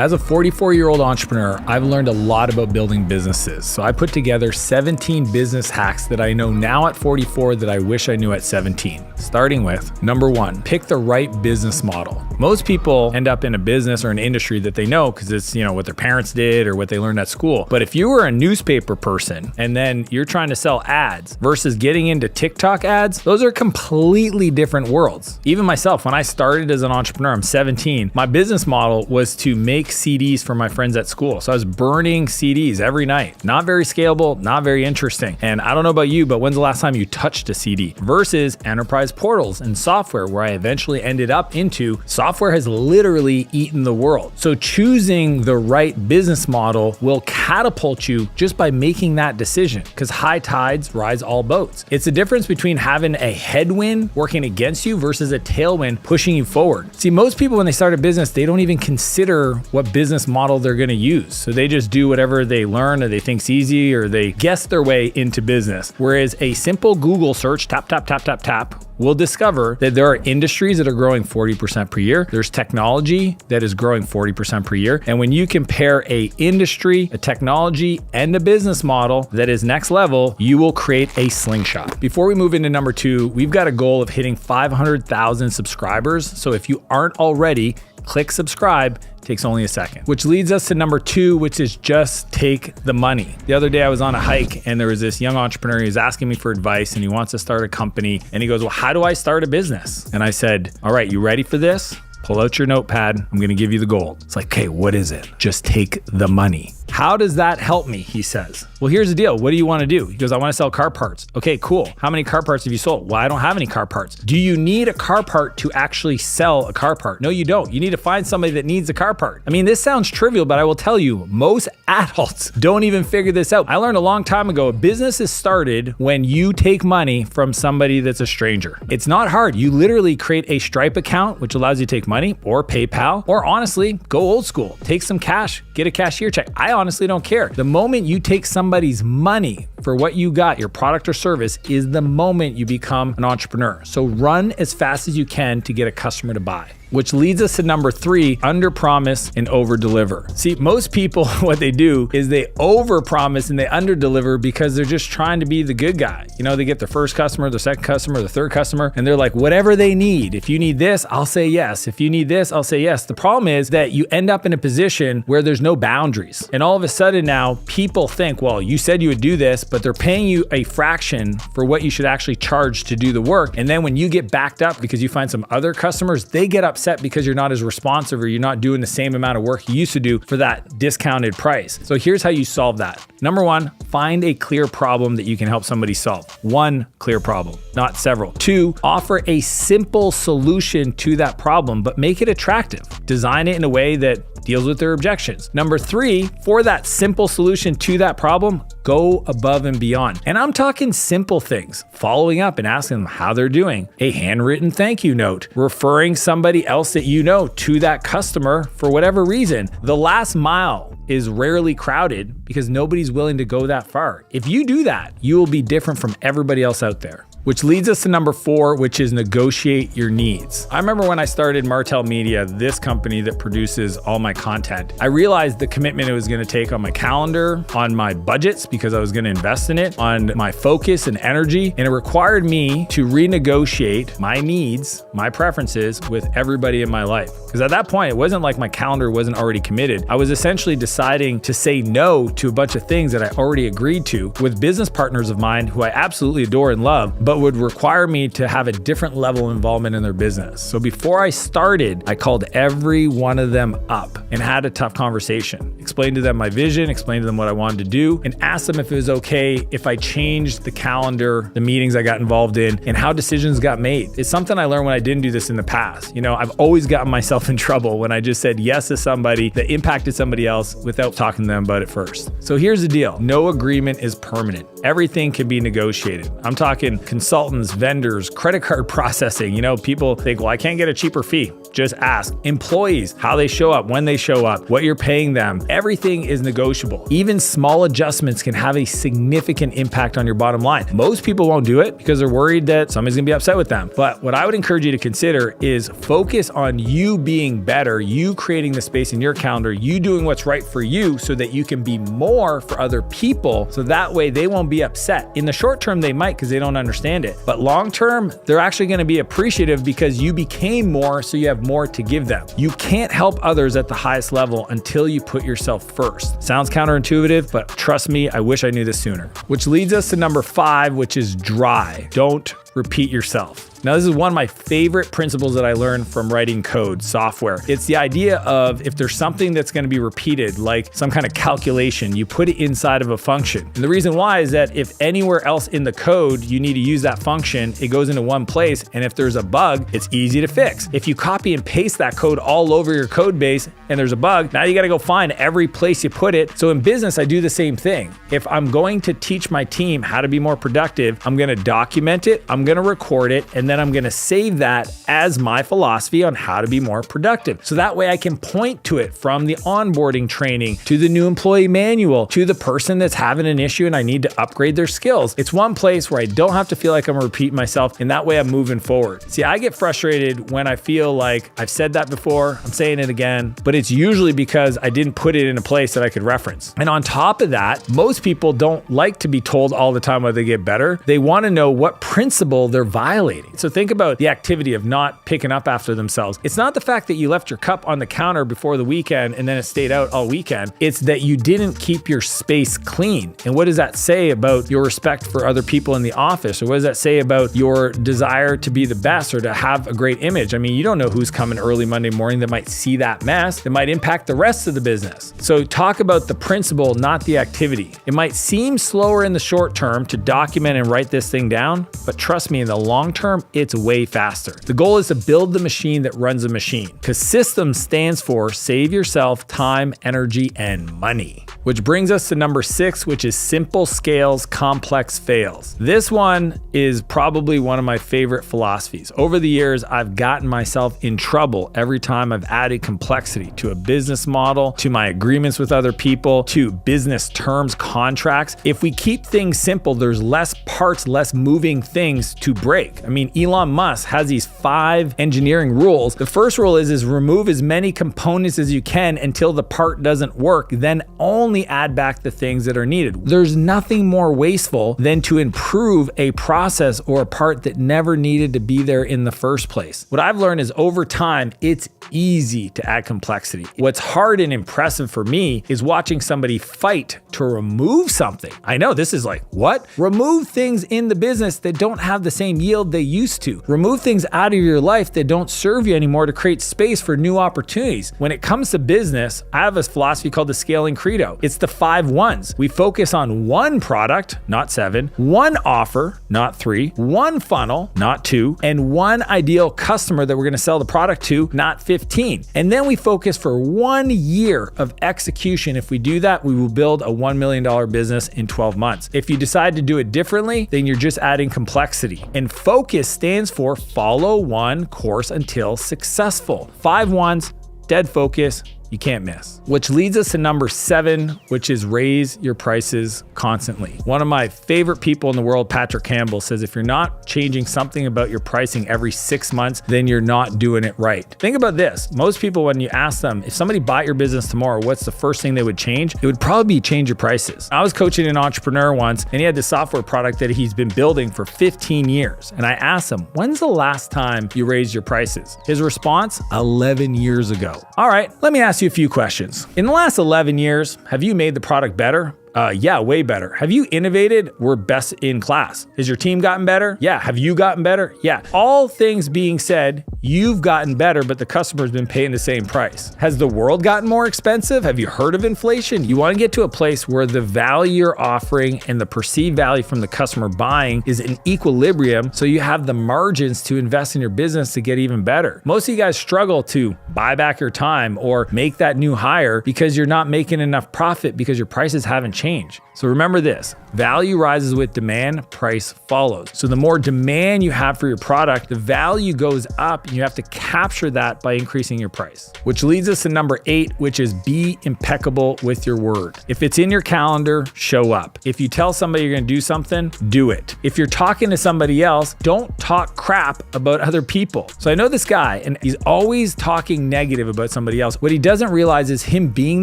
As a 44-year-old entrepreneur, I've learned a lot about building businesses. So I put together 17 business hacks that I know now at 44 that I wish I knew at 17. Starting with number 1, pick the right business model. Most people end up in a business or an industry that they know because it's, what their parents did or what they learned at school. But if you were a newspaper person and then you're trying to sell ads versus getting into TikTok ads, those are completely different worlds. Even myself, when I started as an entrepreneur, I'm 17, my business model was to make CDs for my friends at school. So I was burning CDs every night. Not very scalable, not very interesting. And I don't know about you, but when's the last time you touched a CD? Versus enterprise portals and software, where I eventually ended up into, software has literally eaten the world. So choosing the right business model will catapult you just by making that decision, because high tides rise all boats. It's the difference between having a headwind working against you versus a tailwind pushing you forward. See, most people when they start a business, they don't even consider what business model they're going to use. So they just do whatever they learn or they think's easy, or they guess their way into business. Whereas a simple Google search, tap, tap, tap, tap, tap, will discover that there are industries that are growing 40% per year. There's technology that is growing 40% per year. And when you compare a industry, a technology, and a business model that is next level, you will create a slingshot. Before we move into number 2, we've got a goal of hitting 500,000 subscribers. So if you aren't already, click subscribe. Takes only a second. Which leads us to number 2, which is just take the money. The other day I was on a hike and there was this young entrepreneur. He was asking me for advice and he wants to start a company. And he goes, well, how do I start a business? And I said, all right, you ready for this? Pull out your notepad. I'm going to give you the gold. It's like, okay, what is it? Just take the money. How does that help me? He says. Well, here's the deal. What do you want to do? He goes, I want to sell car parts. Okay, cool. How many car parts have you sold? Well, I don't have any car parts. Do you need a car part to actually sell a car part? No, you don't. You need to find somebody that needs a car part. I mean, this sounds trivial, but I will tell you, most adults don't even figure this out. I learned a long time ago, a business is started when you take money from somebody that's a stranger. It's not hard. You literally create a Stripe account, which allows you to take money, or PayPal, or honestly, go old school. Take some cash, get a cashier check. I honestly don't care. The moment you take somebody's money for what you got, your product or service, is the moment you become an entrepreneur. So run as fast as you can to get a customer to buy. Which leads us to number 3, under promise and over deliver. See, most people, what they do is they over promise and they under deliver because they're just trying to be the good guy. They get their first customer, their second customer, the third customer, and they're like, whatever they need. If you need this, I'll say yes. If you need this, I'll say yes. The problem is that you end up in a position where there's no boundaries. And all of a sudden now people think, well, you said you would do this, but they're paying you a fraction for what you should actually charge to do the work. And then when you get backed up because you find some other customers, they get upset because you're not as responsive or you're not doing the same amount of work you used to do for that discounted price. So here's how you solve that. Number 1, find a clear problem that you can help somebody solve. 1 clear problem, not several. 2, offer a simple solution to that problem, but make it attractive. Design it in a way that deals with their objections. Number 3, for that simple solution to that problem, go above and beyond. And I'm talking simple things, following up and asking them how they're doing, a handwritten thank you note, referring somebody else that you know to that customer for whatever reason. The last mile is rarely crowded because nobody's willing to go that far. If you do that, you will be different from everybody else out there. Which leads us to number 4, which is negotiate your needs. I remember when I started Martell Media, this company that produces all my content, I realized the commitment it was going to take on my calendar, on my budgets, because I was going to invest in it, on my focus and energy. And it required me to renegotiate my needs, my preferences with everybody in my life. Because at that point, it wasn't like my calendar wasn't already committed. I was essentially deciding to say no to a bunch of things that I already agreed to with business partners of mine who I absolutely adore and love, but would require me to have a different level of involvement in their business. So before I started, I called every one of them up and had a tough conversation. Explained to them my vision, explained to them what I wanted to do, and asked them if it was okay if I changed the calendar, the meetings I got involved in, and how decisions got made. It's something I learned when I didn't do this in the past. I've always gotten myself in trouble when I just said yes to somebody that impacted somebody else without talking to them about it first. So here's the deal. No agreement is permanent. Everything can be negotiated. I'm talking consultants, vendors, credit card processing. People think, well, I can't get a cheaper fee. just ask. Employees, how they show up, when they show up, what you're paying them, everything is negotiable. Even small adjustments can have a significant impact on your bottom line. Most people won't do it because they're worried that somebody's gonna be upset with them. But what I would encourage you to consider is focus on you being better, you creating the space in your calendar, you doing what's right for you so that you can be more for other people, so that way they won't be upset. In the short term, they might because they don't understand it. But long term, they're actually gonna be appreciative because you became more, so you have more to give them. You can't help others at the highest level until you put yourself first. Sounds counterintuitive, but trust me, I wish I knew this sooner. Which leads us to number 5, which is dry. Don't repeat yourself. Now, this is one of my favorite principles that I learned from writing code software. It's the idea of if there's something that's going to be repeated, like some kind of calculation, you put it inside of a function. And the reason why is that if anywhere else in the code you need to use that function, it goes into one place. And if there's a bug, it's easy to fix. If you copy and paste that code all over your code base and there's a bug, now you got to go find every place you put it. So in business, I do the same thing. If I'm going to teach my team how to be more productive, I'm going to document it, I'm going to record it, and then I'm going to save that as my philosophy on how to be more productive. So that way I can point to it from the onboarding training to the new employee manual to the person that's having an issue and I need to upgrade their skills. It's one place where I don't have to feel like I'm repeating myself, and that way I'm moving forward. See, I get frustrated when I feel like I've said that before, I'm saying it again, but it's usually because I didn't put it in a place that I could reference. And on top of that, most people don't like to be told all the time how they get better. They want to know what principle they're violating. So think about the activity of not picking up after themselves. It's not the fact that you left your cup on the counter before the weekend and then it stayed out all weekend. It's that you didn't keep your space clean. And what does that say about your respect for other people in the office? Or what does that say about your desire to be the best or to have a great image? I mean, you don't know who's coming early Monday morning that might see that mess, that might impact the rest of the business. So talk about the principle, not the activity. It might seem slower in the short term to document and write this thing down, but trust me, in the long term, it's way faster. The goal is to build the machine that runs a machine, because system stands for save yourself time, energy, and money. Which brings us to number 6, which is simple scales, complex fails. This one is probably one of my favorite philosophies. Over the years, I've gotten myself in trouble every time I've added complexity to a business model, to my agreements with other people, to business terms, contracts. If we keep things simple, there's less parts, less moving things to break. I mean, Elon Musk has these 5 engineering rules. The first rule is remove as many components as you can until the part doesn't work, then only add back the things that are needed. There's nothing more wasteful than to improve a process or a part that never needed to be there in the first place. What I've learned is over time, it's easy to add complexity. What's hard and impressive for me is watching somebody fight to remove something. I know this is like, what? Remove things in the business that don't have the same yield they used to. Remove things out of your life that don't serve you anymore to create space for new opportunities. When it comes to business, I have a philosophy called the scaling credo. It's the 5 ones. We focus on one product, not 7, one offer, not 3, one funnel, not 2, and one ideal customer that we're going to sell the product to, not 15. And then we focus for 1 year of execution. If we do that, we will build a $1 million business in 12 months. If you decide to do it differently, then you're just adding complexity. And focus stands for follow one course until successful. 5 ones, dead focus, you can't miss. Which leads us to number 7, which is raise your prices constantly. One of my favorite people in the world, Patrick Campbell, says if you're not changing something about your pricing every 6 months, then you're not doing it right. Think about this. Most people, when you ask them, if somebody bought your business tomorrow, what's the first thing they would change? It would probably be change your prices. I was coaching an entrepreneur once, and he had this software product that he's been building for 15 years. And I asked him, when's the last time you raised your prices? His response, 11 years ago. All right, let me ask you a few questions. In the last 11 years, have you made the product better? Yeah, way better. Have you innovated? We're best in class. Has your team gotten better? Yeah. Have you gotten better? Yeah. All things being said, you've gotten better, but the customer's been paying the same price. Has the world gotten more expensive? Have you heard of inflation? You want to get to a place where the value you're offering and the perceived value from the customer buying is in equilibrium, so you have the margins to invest in your business to get even better. Most of you guys struggle to buy back your time or make that new hire because you're not making enough profit because your prices haven't changed. So remember this, Value rises with demand, price follows. So the more demand you have for your product, the value goes up, and you have to capture that by increasing your price. Which leads us to number 8, which is be impeccable with your word. If it's in your calendar, show up. If you tell somebody you're gonna do something, do it. If you're talking to somebody else, don't talk crap about other people. So I know this guy, and he's always talking negative about somebody else. What he doesn't realize is him being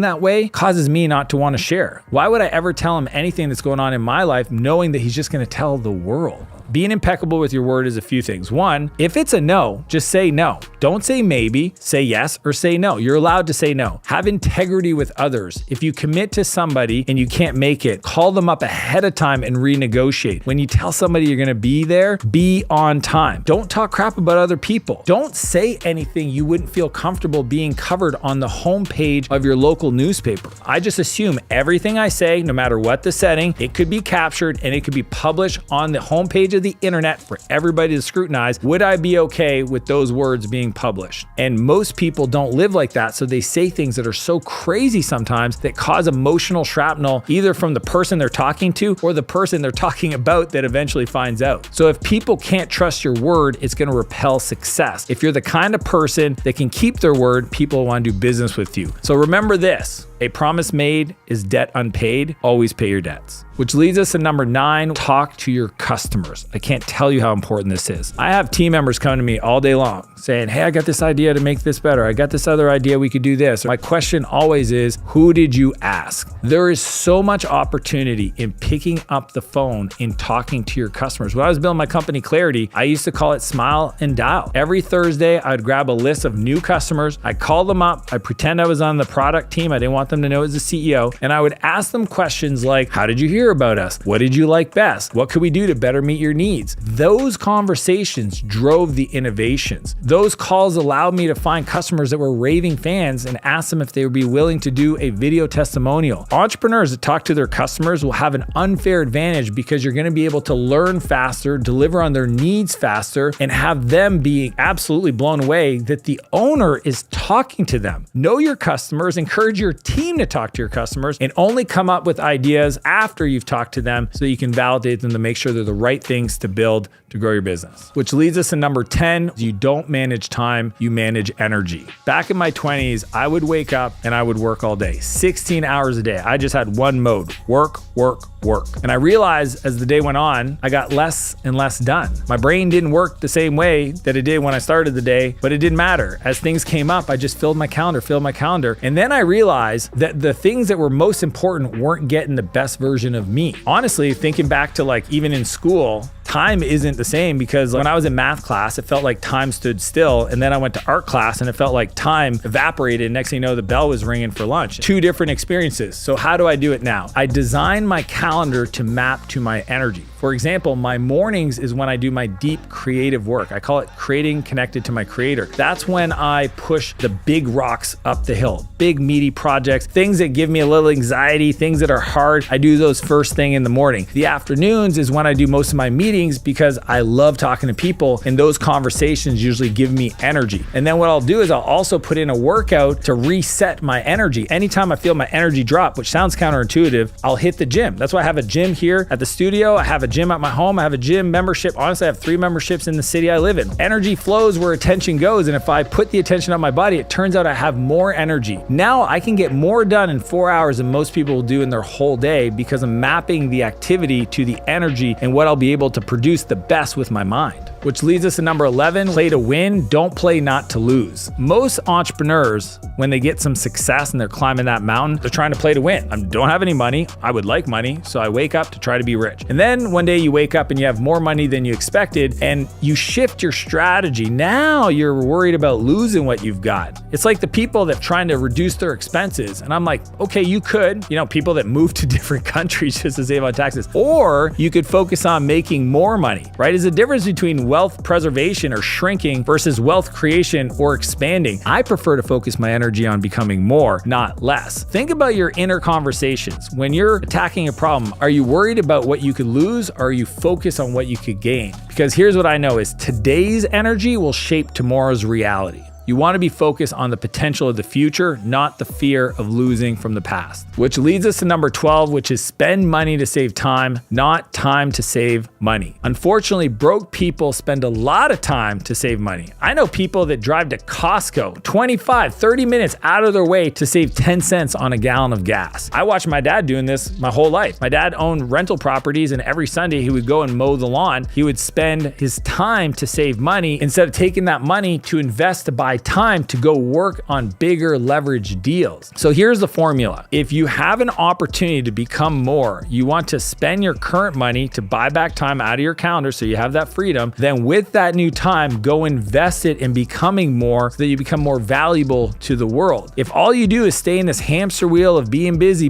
that way causes me not to want to share. Why would I ever tell him anything that's going on in my life knowing that he's just gonna tell the world? Being impeccable with your word is a few things. One, if it's a no, just say no. Don't say maybe, say yes or say no. You're allowed to say no. Have integrity with others. If you commit to somebody and you can't make it, call them up ahead of time and renegotiate. When you tell somebody you're gonna be there, be on time. Don't talk crap about other people. Don't say anything you wouldn't feel comfortable being covered on the homepage of your local newspaper. I just assume everything I say, no matter what the setting, it could be captured and it could be published on the homepage of the internet for everybody to scrutinize. Would I be okay with those words being published? And most people don't live like that, so they say things that are so crazy sometimes that cause emotional shrapnel either from the person they're talking to or the person they're talking about that eventually finds out. So if people can't trust your word, it's going to repel success. If you're the kind of person that can keep their word, people want to do business with you. So remember this: a promise made is debt unpaid. Always pay your debts. Which leads us to number 9, talk to your customers. I can't tell you how important this is. I have team members come to me all day long saying, hey, I got this idea to make this better. I got this other idea, we could do this. My question always is, who did you ask? There is so much opportunity in picking up the phone and talking to your customers. When I was building my company Clarity, I used to call it smile and dial. Every Thursday, I would grab a list of new customers. I'd call them up. I'd pretend I was on the product team. I didn't want them to know as the CEO. And I would ask them questions like, how did you hear about us? What did you like best? What could we do to better meet your needs? Those conversations drove the innovations. Those calls allowed me to find customers that were raving fans and ask them if they would be willing to do a video testimonial. Entrepreneurs that talk to their customers will have an unfair advantage because you're going to be able to learn faster, deliver on their needs faster, and have them being absolutely blown away that the owner is talking to them. Know your customers, encourage your team to talk to your customers, and only come up with ideas after you've talked to them so that you can validate them to make sure they're the right things to build to grow your business. Which leads us to number 10, you don't manage time, you manage energy. Back in my 20s, I would wake up and I would work all day, 16 hours a day. I just had one mode, work, work, work. And I realized as the day went on, I got less and less done. My brain didn't work the same way that it did when I started the day, but it didn't matter. As things came up, I just filled my calendar. And then I realized that the things that were most important weren't getting the best version of me. Honestly, thinking back to like even in school, time isn't the same because when I was in math class, it felt like time stood still. And then I went to art class and it felt like time evaporated. Next thing you know, the bell was ringing for lunch. 2 different experiences. So how do I do it now? I design my calendar to map to my energy. For example, my mornings is when I do my deep creative work. I call it creating connected to my creator. That's when I push the big rocks up the hill, big meaty projects, things that give me a little anxiety, things that are hard. I do those first thing in the morning. The afternoons is when I do most of my meetings because I love talking to people and those conversations usually give me energy. And then what I'll do is I'll also put in a workout to reset my energy. Anytime I feel my energy drop, which sounds counterintuitive, I'll hit the gym. That's why I have a gym here at the studio. I have a gym at my home. I have a gym membership. Honestly, I have 3 memberships in the city I live in. Energy flows where attention goes. And if I put the attention on my body, it turns out I have more energy. Now I can get more done in 4 hours than most people will do in their whole day because I'm mapping the activity to the energy and what I'll be able to produce the best with my mind. Which leads us to number 11, play to win, don't play not to lose. Most entrepreneurs, when they get some success and they're climbing that mountain, they're trying to play to win. I don't have any money. I would like money, so I wake up to try to be rich. And then one day you wake up and you have more money than you expected and you shift your strategy. Now you're worried about losing what you've got. It's like the people that are trying to reduce their expenses. And I'm like, okay, you could, people that move to different countries just to save on taxes. Or you could focus on making more money, right? There's a difference between wealth preservation or shrinking versus wealth creation or expanding. I prefer to focus my energy on becoming more, not less. Think about your inner conversations. When you're attacking a problem, are you worried about what you could lose or are you focused on what you could gain? Because here's what I know is today's energy will shape tomorrow's reality. You want to be focused on the potential of the future, not the fear of losing from the past. Which leads us to number 12, which is spend money to save time, not time to save money. Unfortunately, broke people spend a lot of time to save money. I know people that drive to Costco 25, 30 minutes out of their way to save 10 cents on a gallon of gas. I watched my dad doing this my whole life. My dad owned rental properties, and every Sunday he would go and mow the lawn. He would spend his time to save money instead of taking that money to invest to buy time to go work on bigger leverage deals. So here's the formula. If you have an opportunity to become more, you want to spend your current money to buy back time out of your calendar so you have that freedom. Then with that new time, go invest it in becoming more so that you become more valuable to the world. If all you do is stay in this hamster wheel of being busy,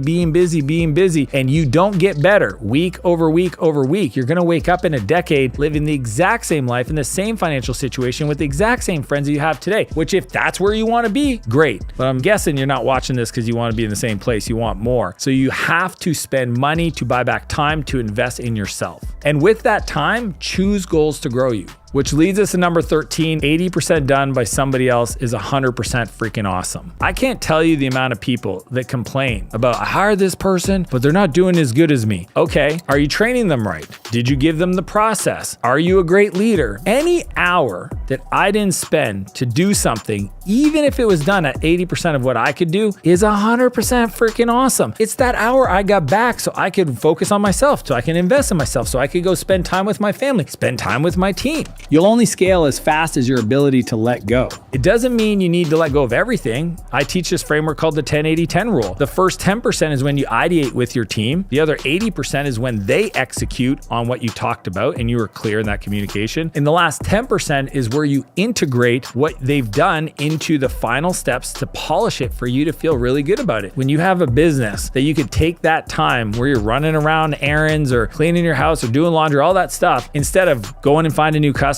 and you don't get better week over week over week, you're gonna wake up in a decade living the exact same life in the same financial situation with the exact same friends that you have today, which if that's where you wanna be, great. But I'm guessing you're not watching this because you wanna be in the same place, you want more. So you have to spend money to buy back time to invest in yourself. And with that time, choose goals to grow you. Which leads us to number 13, 80% done by somebody else is 100% freaking awesome. I can't tell you the amount of people that complain about, I hired this person, but they're not doing as good as me. Okay, are you training them right? Did you give them the process? Are you a great leader? Any hour that I didn't spend to do something, even if it was done at 80% of what I could do, is 100% freaking awesome. It's that hour I got back so I could focus on myself, so I can invest in myself, so I could go spend time with my family, spend time with my team. You'll only scale as fast as your ability to let go. It doesn't mean you need to let go of everything. I teach this framework called the 10-80-10 rule. The first 10% is when you ideate with your team. The other 80% is when they execute on what you talked about and you were clear in that communication. And the last 10% is where you integrate what they've done into the final steps to polish it for you to feel really good about it. When you have a business that you could take that time where you're running around errands or cleaning your house or doing laundry, all that stuff, instead of going and finding new customers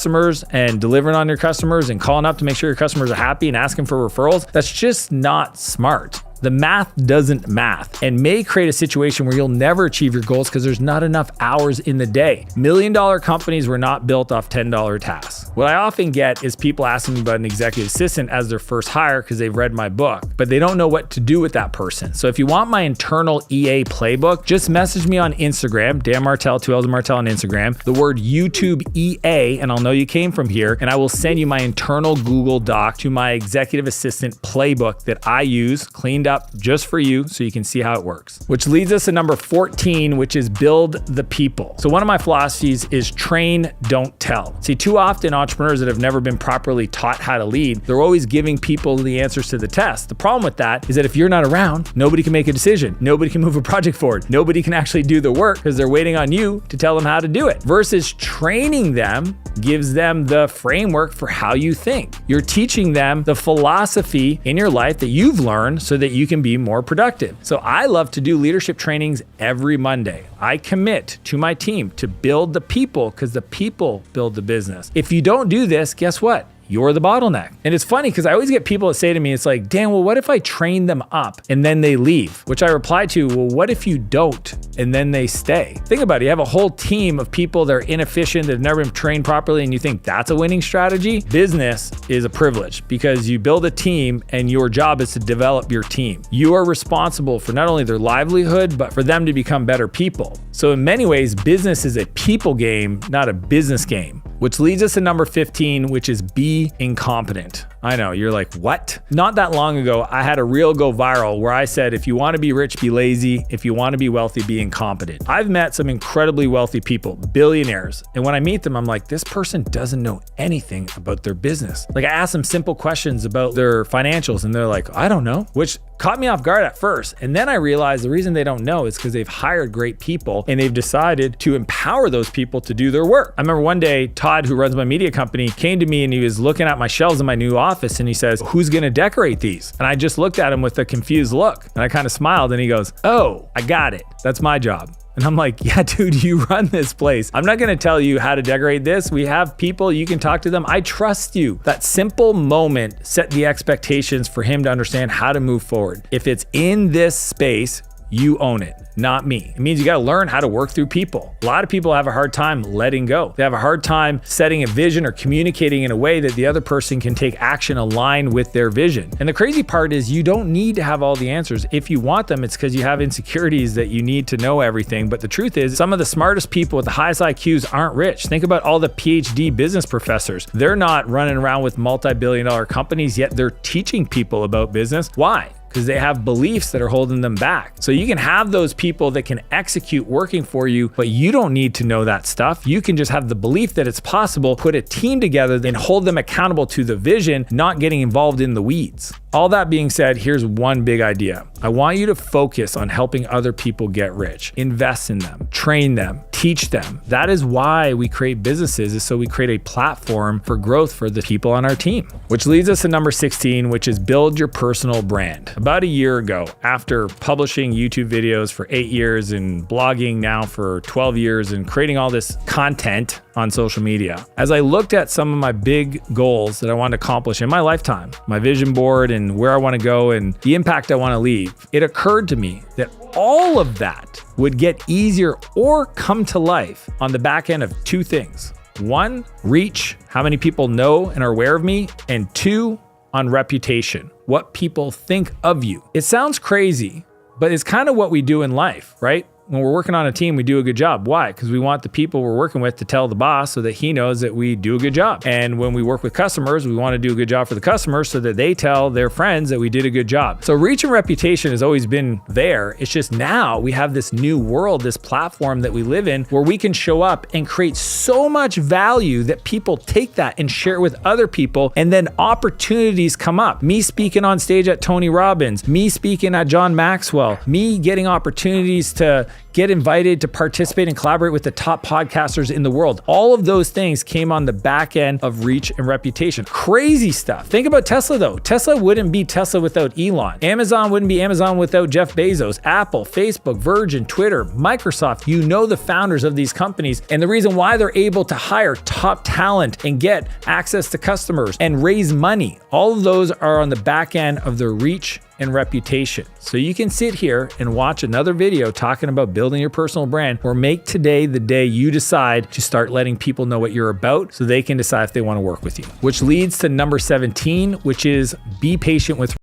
and delivering on your customers and calling up to make sure your customers are happy and asking for referrals, that's just not smart. The math doesn't math and may create a situation where you'll never achieve your goals because there's not enough hours in the day. $1 million companies were not built off $10 tasks. What I often get is people asking me about an executive assistant as their first hire because they've read my book, but they don't know what to do with that person. So if you want my internal EA playbook, just message me on Instagram, Dan Martell, 2 L's Martell on Instagram, the word YouTube EA, and I'll know you came from here, and I will send you my internal Google Doc to my executive assistant playbook that I use, cleaned up just for you so you can see how it works. Which leads us to number 14, which is build the people. So one of my philosophies is train, don't tell. See, too often entrepreneurs that have never been properly taught how to lead, they're always giving people the answers to the test. The problem with that is that if you're not around, nobody can make a decision. Nobody can move a project forward. Nobody can actually do the work because they're waiting on you to tell them how to do it. Versus training them gives them the framework for how you think. You're teaching them the philosophy in your life that you've learned so that you can be more productive. So I love to do leadership trainings every Monday. I commit to my team to build the people because the people build the business. If you don't do this, guess what? You're the bottleneck. And it's funny because I always get people that say to me, it's like, Dan, well, what if I train them up and then they leave? Which I reply to, well, what if you don't and then they stay? Think about it. You have a whole team of people that are inefficient, that have never been trained properly, and you think that's a winning strategy? Business is a privilege because you build a team and your job is to develop your team. You are responsible for not only their livelihood, but for them to become better people. So in many ways, business is a people game, not a business game. Which leads us to number 15, which is be incompetent. I know, you're like, what? Not that long ago, I had a reel go viral where I said, if you want to be rich, be lazy. If you want to be wealthy, be incompetent. I've met some incredibly wealthy people, billionaires. And when I meet them, I'm like, this person doesn't know anything about their business. Like I ask them simple questions about their financials and they're like, I don't know, which caught me off guard at first. And then I realized the reason they don't know is because they've hired great people and they've decided to empower those people to do their work. I remember one day, Todd, who runs my media company, came to me and he was looking at my shelves in my new office and he says, who's going to decorate these? And I just looked at him with a confused look and I kind of smiled and he goes, oh, I got it. That's my job. And I'm like, yeah, dude, you run this place. I'm not going to tell you how to decorate this. We have people, you can talk to them. I trust you. That simple moment set the expectations for him to understand how to move forward. If it's in this space, you own it, not me. It means you got to learn how to work through people. A lot of people have a hard time letting go. They have a hard time setting a vision or communicating in a way that the other person can take action aligned with their vision. And the crazy part is you don't need to have all the answers. If you want them, it's because you have insecurities that you need to know everything. But the truth is, some of the smartest people with the highest IQs aren't rich. Think about all the PhD business professors. They're not running around with multi-billion-dollar companies, yet they're teaching people about business. Why? Because they have beliefs that are holding them back. So you can have those people that can execute working for you, but you don't need to know that stuff. You can just have the belief that it's possible, put a team together, then hold them accountable to the vision, not getting involved in the weeds. All that being said, here's one big idea. I want you to focus on helping other people get rich. Invest in them, train them, teach them. That is why we create businesses, is so we create a platform for growth for the people on our team. Which leads us to number 16, which is build your personal brand. About a year ago, after publishing YouTube videos for 8 years and blogging now for 12 years and creating all this content on social media, as I looked at some of my big goals that I wanted to accomplish in my lifetime, my vision board and where I want to go and the impact I want to leave, it occurred to me that all of that would get easier or come to life on the back end of two things. One, reach, how many people know and are aware of me, and two, on reputation, what people think of you. It sounds crazy, but it's kind of what we do in life, right? When we're working on a team, we do a good job. Why? Because we want the people we're working with to tell the boss so that he knows that we do a good job. And when we work with customers, we want to do a good job for the customers so that they tell their friends that we did a good job. So reach and reputation has always been there. It's just now we have this new world, this platform that we live in where we can show up and create so much value that people take that and share it with other people. And then opportunities come up. Me speaking on stage at Tony Robbins, me speaking at John Maxwell, me getting opportunities to get invited to participate and collaborate with the top podcasters in the world. All of those things came on the back end of reach and reputation. Crazy stuff. Think about Tesla though. Tesla wouldn't be Tesla without Elon. Amazon wouldn't be Amazon without Jeff Bezos. Apple, Facebook, Virgin, Twitter, Microsoft, you know the founders of these companies and the reason why they're able to hire top talent and get access to customers and raise money. All of those are on the back end of the reach and reputation. So you can sit here and watch another video talking about building your personal brand, or make today the day you decide to start letting people know what you're about so they can decide if they want to work with you. Which leads to number 17, which is be patient with